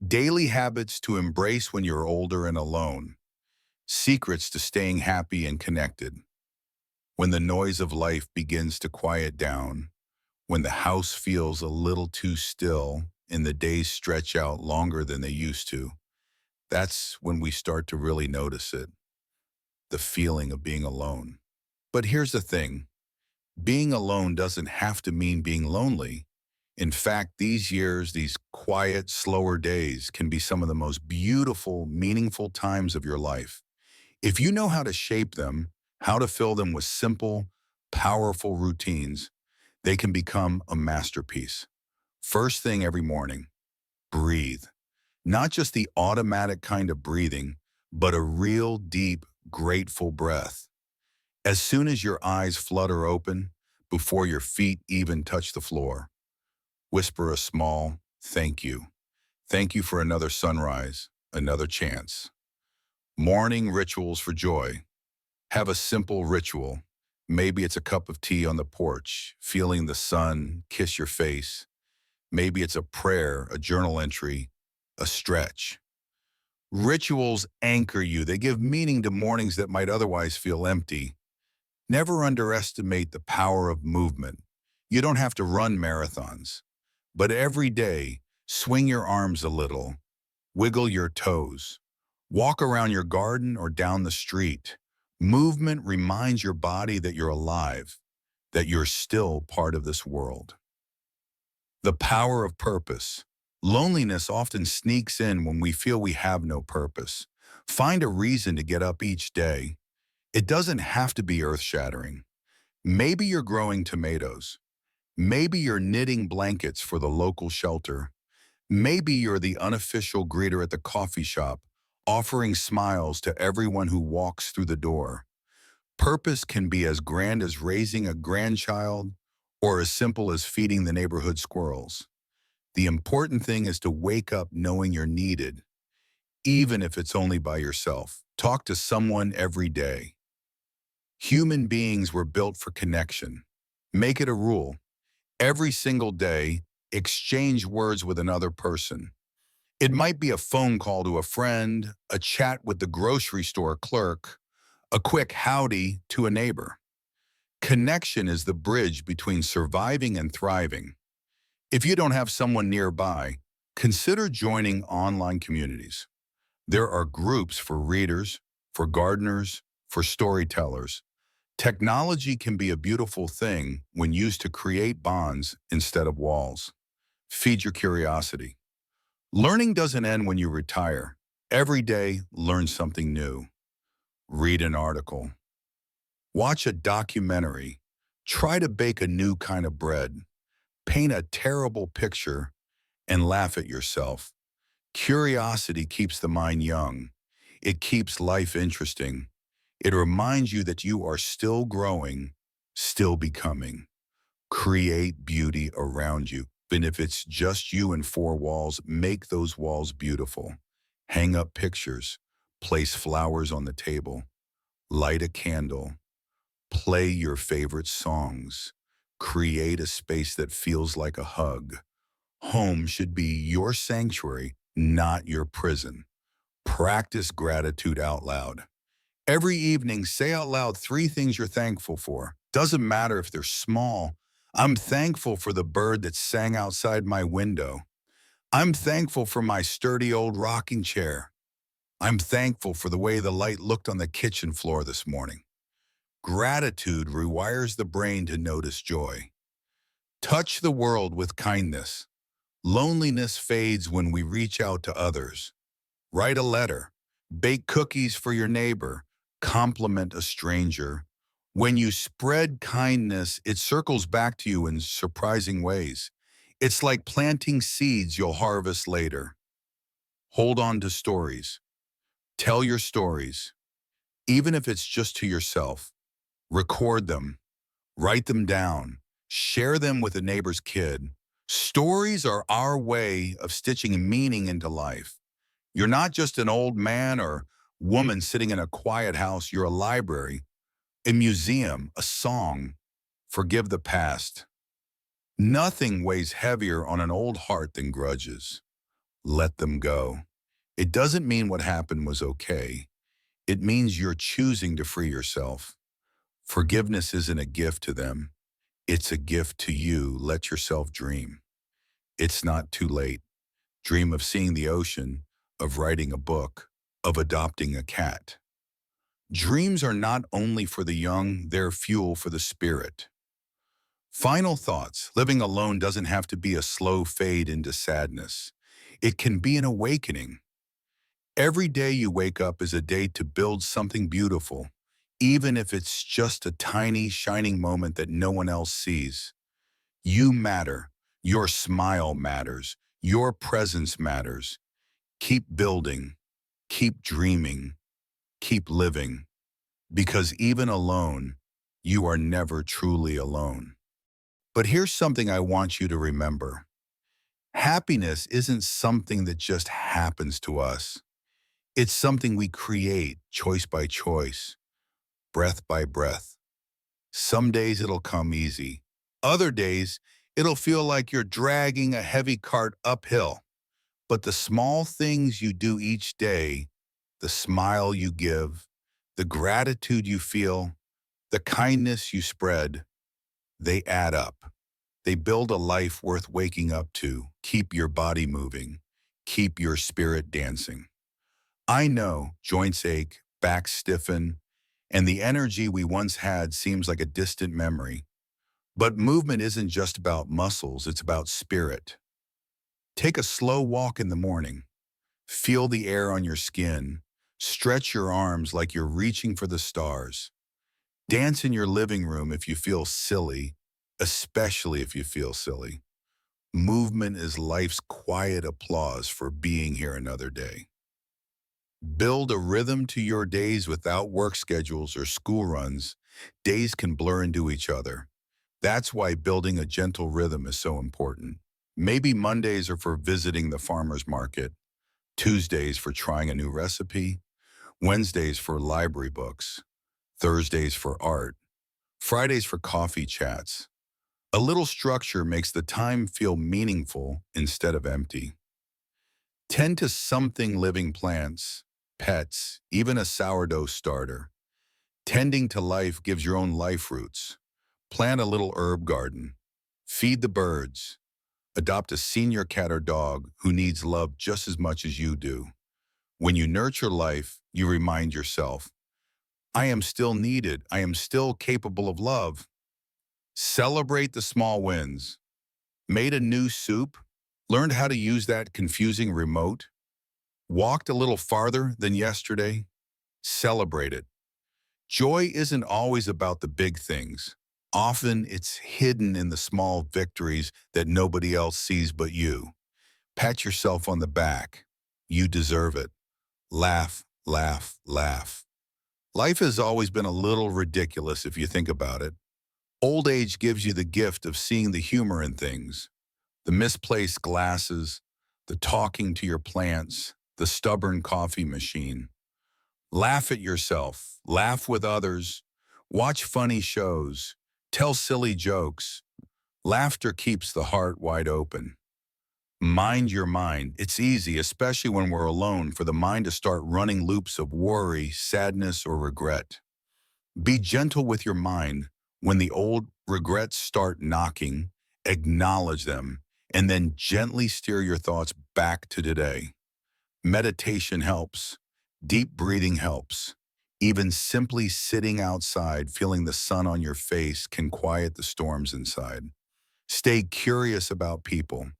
Daily habits to embrace when you're older and alone. Secrets to staying happy and connected. When the noise of life begins to quiet down, when the house feels a little too still and the days stretch out longer than they used to, that's when we start to really notice it, the feeling of being alone. But here's the thing, being alone doesn't have to mean being lonely. In fact, these years, these quiet, slower days can be some of the most beautiful, meaningful times of your life. If you know how to shape them, how to fill them with simple, powerful routines, they can become a masterpiece. First thing every morning, breathe. Not just the automatic kind of breathing, but a real deep, grateful breath. As soon as your eyes flutter open, before your feet even touch the floor, whisper a small thank you. Thank you for another sunrise, another chance. Morning rituals for joy. Have a simple ritual. Maybe it's a cup of tea on the porch, feeling the sun kiss your face. Maybe it's a prayer, a journal entry, a stretch. Rituals anchor you. They give meaning to mornings that might otherwise feel empty. Never underestimate the power of movement. You don't have to run marathons, but every day, swing your arms a little, wiggle your toes, walk around your garden or down the street. Movement reminds your body that you're alive, that you're still part of this world. The power of purpose. Loneliness often sneaks in when we feel we have no purpose. Find a reason to get up each day. It doesn't have to be earth-shattering. Maybe you're growing tomatoes. Maybe you're knitting blankets for the local shelter. Maybe you're the unofficial greeter at the coffee shop, offering smiles to everyone who walks through the door. Purpose can be as grand as raising a grandchild or as simple as feeding the neighborhood squirrels. The important thing is to wake up knowing you're needed, even if it's only by yourself. Talk to someone every day. Human beings were built for connection. Make it a rule. Every single day, exchange words with another person. It might be a phone call to a friend, a chat with the grocery store clerk, a quick howdy to a neighbor. Connection is the bridge between surviving and thriving. If you don't have someone nearby, consider joining online communities. There are groups for readers, for gardeners, for storytellers. Technology can be a beautiful thing when used to create bonds instead of walls. Feed your curiosity. Learning doesn't end when you retire. Every day, learn something new. Read an article. Watch a documentary. Try to bake a new kind of bread. Paint a terrible picture and laugh at yourself. Curiosity keeps the mind young. It keeps life interesting. It reminds you that you are still growing, still becoming. Create beauty around you. And if it's just you and four walls, make those walls beautiful. Hang up pictures. Place flowers on the table. Light a candle. Play your favorite songs. Create a space that feels like a hug. Home should be your sanctuary, not your prison. Practice gratitude out loud. Every evening, say out loud 3 things you're thankful for. Doesn't matter if they're small. I'm thankful for the bird that sang outside my window. I'm thankful for my sturdy old rocking chair. I'm thankful for the way the light looked on the kitchen floor this morning. Gratitude rewires the brain to notice joy. Touch the world with kindness. Loneliness fades when we reach out to others. Write a letter. Bake cookies for your neighbor. Compliment a stranger. When you spread kindness, it circles back to you in surprising ways. It's like planting seeds you'll harvest later. Hold on to stories. Tell your stories, even if it's just to yourself. Record them. Write them down. Share them with a neighbor's kid. Stories are our way of stitching meaning into life. You're not just an old man or woman sitting in a quiet house. You're a library, a museum, a song. Forgive the past. Nothing weighs heavier on an old heart than grudges. Let them go. It doesn't mean what happened was okay. It means you're choosing to free yourself. Forgiveness isn't a gift to them. It's a gift to you. Let yourself dream. It's not too late. Dream of seeing the ocean, of writing a book, of adopting a cat. Dreams are not only for the young, they're fuel for the spirit. Final thoughts. Living alone doesn't have to be a slow fade into sadness. It can be an awakening. Every day you wake up is a day to build something beautiful, even if it's just a tiny, shining moment that no one else sees. You matter. Your smile matters. Your presence matters. Keep building. Keep dreaming. Keep living. Because even alone, you are never truly alone. But here's something I want you to remember. Happiness isn't something that just happens to us. It's something we create choice by choice, breath by breath. Some days it'll come easy. Other days, it'll feel like you're dragging a heavy cart uphill. But the small things you do each day, the smile you give, the gratitude you feel, the kindness you spread, they add up. They build a life worth waking up to. Keep your body moving. Keep your spirit dancing. I know joints ache, backs stiffen, and the energy we once had seems like a distant memory. But movement isn't just about muscles, it's about spirit. Take a slow walk in the morning. Feel the air on your skin. Stretch your arms like you're reaching for the stars. Dance in your living room if you feel silly, especially if you feel silly. Movement is life's quiet applause for being here another day. Build a rhythm to your days without work schedules or school runs. Days can blur into each other. That's why building a gentle rhythm is so important. Maybe Mondays are for visiting the farmer's market, Tuesdays for trying a new recipe, Wednesdays for library books, Thursdays for art, Fridays for coffee chats. A little structure makes the time feel meaningful instead of empty. Tend to something living plants, pets, even a sourdough starter. Tending to life gives your own life roots. Plant a little herb garden. Feed the birds. Adopt a senior cat or dog who needs love just as much as you do. When you nurture life, you remind yourself, I am still needed. I am still capable of love. Celebrate the small wins. Made a new soup. Learned how to use that confusing remote. Walked a little farther than yesterday. Celebrate it. Joy isn't always about the big things. Often it's hidden in the small victories that nobody else sees but you. Pat yourself on the back. You deserve it. Laugh, laugh, laugh. Life has always been a little ridiculous if you think about it. Old age gives you the gift of seeing the humor in things. The misplaced glasses, the talking to your plants, the stubborn coffee machine. Laugh at yourself, laugh with others, watch funny shows, tell silly jokes. Laughter keeps the heart wide open. Mind your mind. It's easy, especially when we're alone, for the mind to start running loops of worry, sadness, or regret. Be gentle with your mind. When the old regrets start knocking, acknowledge them, and then gently steer your thoughts back to today. Meditation helps. Deep breathing helps. Even simply sitting outside, feeling the sun on your face can quiet the storms inside. Stay curious about people.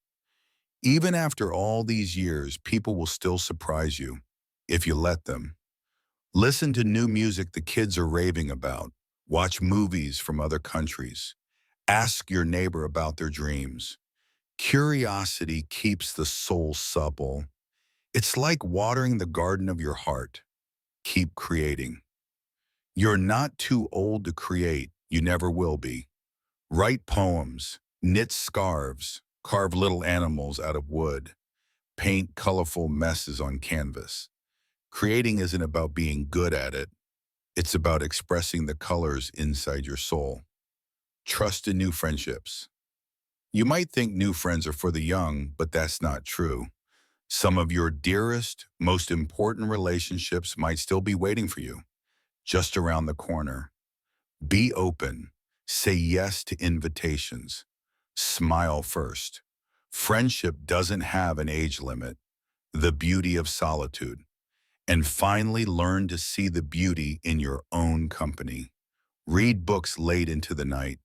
Even after all these years, people will still surprise you if you let them. Listen to new music the kids are raving about. Watch movies from other countries. Ask your neighbor about their dreams. Curiosity keeps the soul supple. It's like watering the garden of your heart. Keep creating. You're not too old to create. You never will be. Write poems, knit scarves, carve little animals out of wood, paint colorful messes on canvas. Creating isn't about being good at it. It's about expressing the colors inside your soul. Trust in new friendships. You might think new friends are for the young, but that's not true. Some of your dearest, most important relationships might still be waiting for you, just around the corner. Be open. Say yes to invitations. Smile first. Friendship doesn't have an age limit. The beauty of solitude. And finally, learn to see the beauty in your own company. Read books late into the night.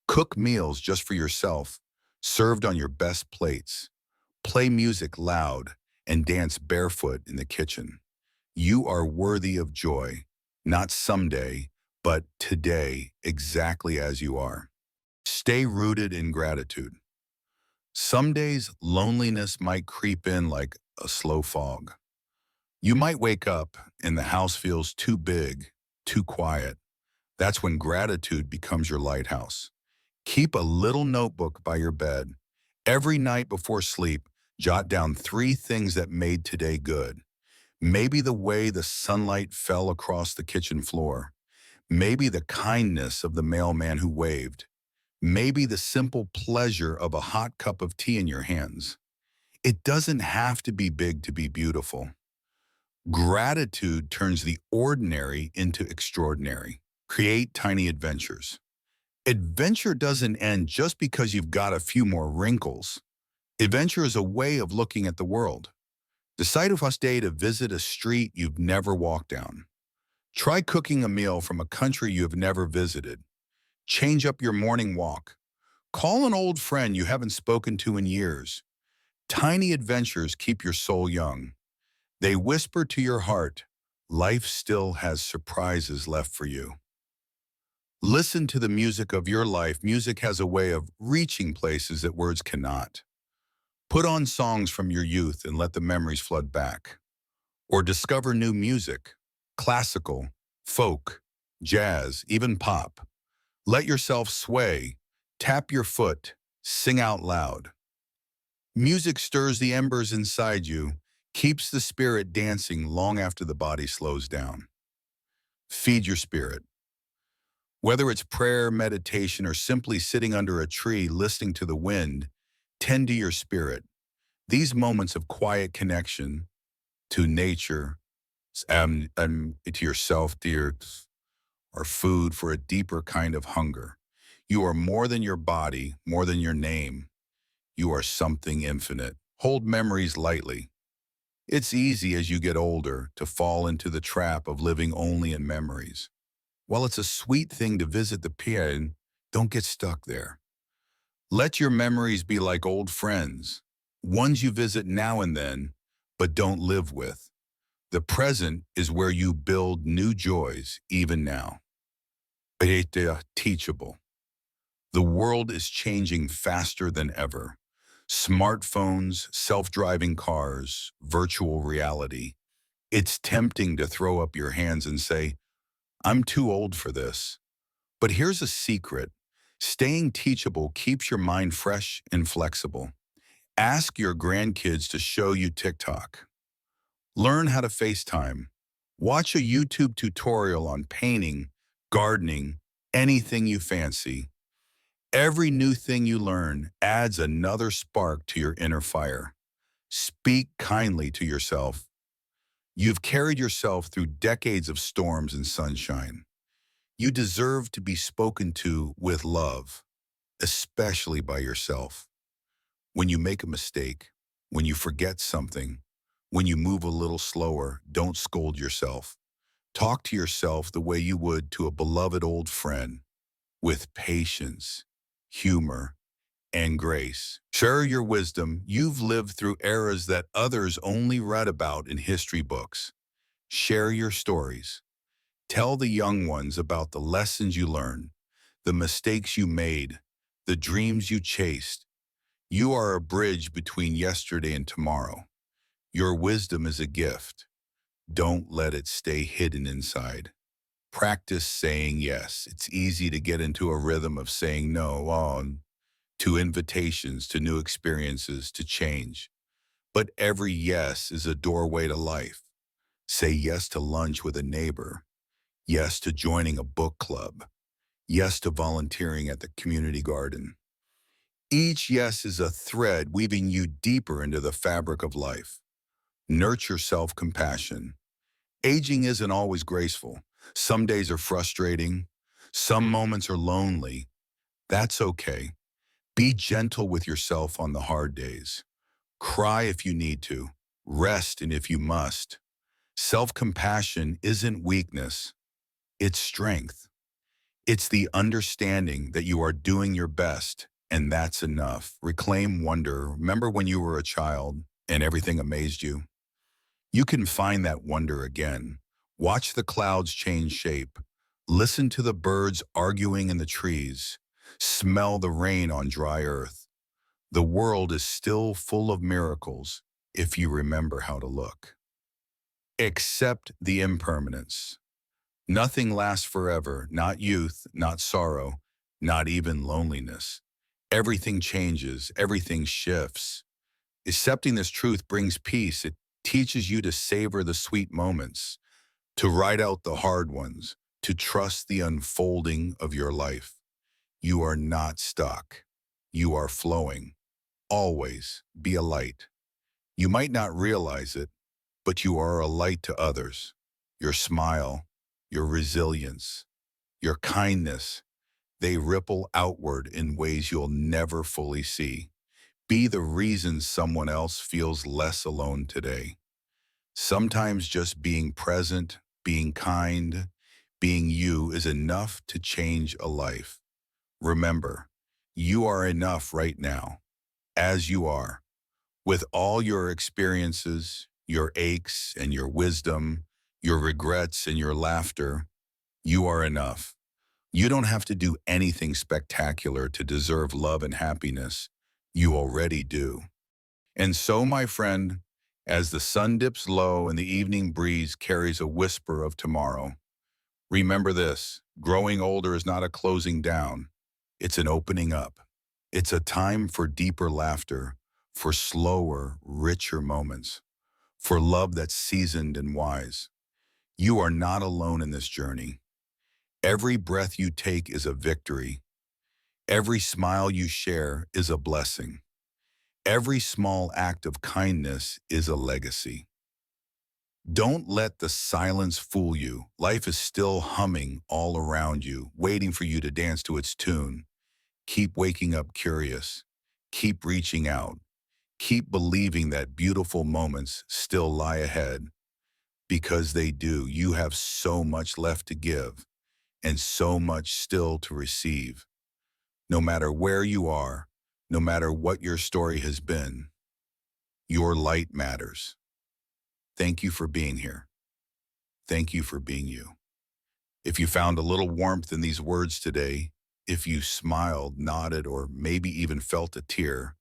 Cook meals just for yourself, served on your best plates. Play music loud and dance barefoot in the kitchen. You are worthy of joy, not someday, but today, exactly as you are. Stay rooted in gratitude. Some days, loneliness might creep in like a slow fog. You might wake up and the house feels too big, too quiet. That's when gratitude becomes your lighthouse. Keep a little notebook by your bed. Every night before sleep, jot down 3 things that made today good. Maybe the way the sunlight fell across the kitchen floor. Maybe the kindness of the mailman who waved. Maybe the simple pleasure of a hot cup of tea in your hands. It doesn't have to be big to be beautiful. Gratitude turns the ordinary into extraordinary. Create tiny adventures. Adventure doesn't end just because you've got a few more wrinkles. Adventure is a way of looking at the world. Decide if a day to visit a street you've never walked down. Try cooking a meal from a country you have never visited. Change up your morning walk. Call an old friend you haven't spoken to in years. Tiny adventures keep your soul young. They whisper to your heart, life still has surprises left for you. Listen to the music of your life. Music has a way of reaching places that words cannot. Put on songs from your youth and let the memories flood back. Or discover new music, classical, folk, jazz, even pop. Let yourself sway, tap your foot, sing out loud. Music stirs the embers inside you, keeps the spirit dancing long after the body slows down. Feed your spirit. Whether it's prayer, meditation, or simply sitting under a tree listening to the wind, tend to your spirit. These moments of quiet connection to nature, to yourself, dear, are food for a deeper kind of hunger. You are more than your body, more than your name. You are something infinite. Hold memories lightly. It's easy as you get older to fall into the trap of living only in memories. While it's a sweet thing to visit the pier, don't get stuck there. Let your memories be like old friends, ones you visit now and then, but don't live with. The present is where you build new joys, even now. Teachable. The world is changing faster than ever. Smartphones, self-driving cars, virtual reality. It's tempting to throw up your hands and say, I'm too old for this. But here's a secret. Staying teachable keeps your mind fresh and flexible. Ask your grandkids to show you TikTok. Learn how to FaceTime. Watch a YouTube tutorial on painting, gardening, anything you fancy. Every new thing you learn adds another spark to your inner fire. Speak kindly to yourself. You've carried yourself through decades of storms and sunshine. You deserve to be spoken to with love, especially by yourself. When you make a mistake, when you forget something, when you move a little slower, don't scold yourself. Talk to yourself the way you would to a beloved old friend, with patience, humor, and grace. Share your wisdom. You've lived through eras that others only read about in history books. Share your stories. Tell the young ones about the lessons you learned, the mistakes you made, the dreams you chased. You are a bridge between yesterday and tomorrow. Your wisdom is a gift. Don't let it stay hidden inside. Practice saying yes. It's easy to get into a rhythm of saying no on to invitations, to new experiences, to change. But every yes is a doorway to life. Say yes to lunch with a neighbor. Yes to joining a book club. Yes to volunteering at the community garden. Each yes is a thread weaving you deeper into the fabric of life. Nurture self-compassion. Aging isn't always graceful. Some days are frustrating. Some moments are lonely. That's okay. Be gentle with yourself on the hard days. Cry if you need to. Rest and if you must. Self-compassion isn't weakness. It's strength. It's the understanding that you are doing your best, and that's enough. Reclaim wonder. Remember when you were a child and everything amazed you? You can find that wonder again. Watch the clouds change shape. Listen to the birds arguing in the trees. Smell the rain on dry earth. The world is still full of miracles if you remember how to look. Accept the impermanence. Nothing lasts forever, not youth, not sorrow, not even loneliness. Everything changes, everything shifts. Accepting this truth brings peace. It teaches you to savor the sweet moments, to write out the hard ones, to trust the unfolding of your life. You are not stuck. You are flowing. Always be a light. You might not realize it, but you are a light to others. Your smile, your resilience, your kindness, they ripple outward in ways you'll never fully see. Be the reason someone else feels less alone today. Sometimes just being present, being kind, being you is enough to change a life. Remember, you are enough right now, as you are, with all your experiences, your aches and your wisdom, your regrets and your laughter. You are enough. You don't have to do anything spectacular to deserve love and happiness. You already do. And so, my friend, as the sun dips low and the evening breeze carries a whisper of tomorrow, remember this: growing older is not a closing down, it's an opening up. It's a time for deeper laughter, for slower, richer moments, for love that's seasoned and wise. You are not alone in this journey. Every breath you take is a victory. Every smile you share is a blessing. Every small act of kindness is a legacy. Don't let the silence fool you. Life is still humming all around you, waiting for you to dance to its tune. Keep waking up curious. Keep reaching out. Keep believing that beautiful moments still lie ahead, because they do. You have so much left to give and so much still to receive. No matter where you are, no matter what your story has been, your light matters. Thank you for being here. Thank you for being you. If you found a little warmth in these words today, if you smiled, nodded, or maybe even felt a tear,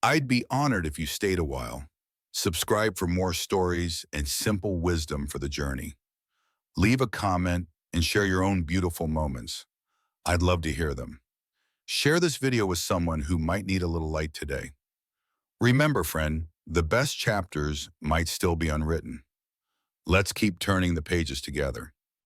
I'd be honored if you stayed a while. Subscribe for more stories and simple wisdom for the journey. Leave a comment and share your own beautiful moments. I'd love to hear them. Share this video with someone who might need a little light today. Remember, friend, the best chapters might still be unwritten. Let's keep turning the pages together.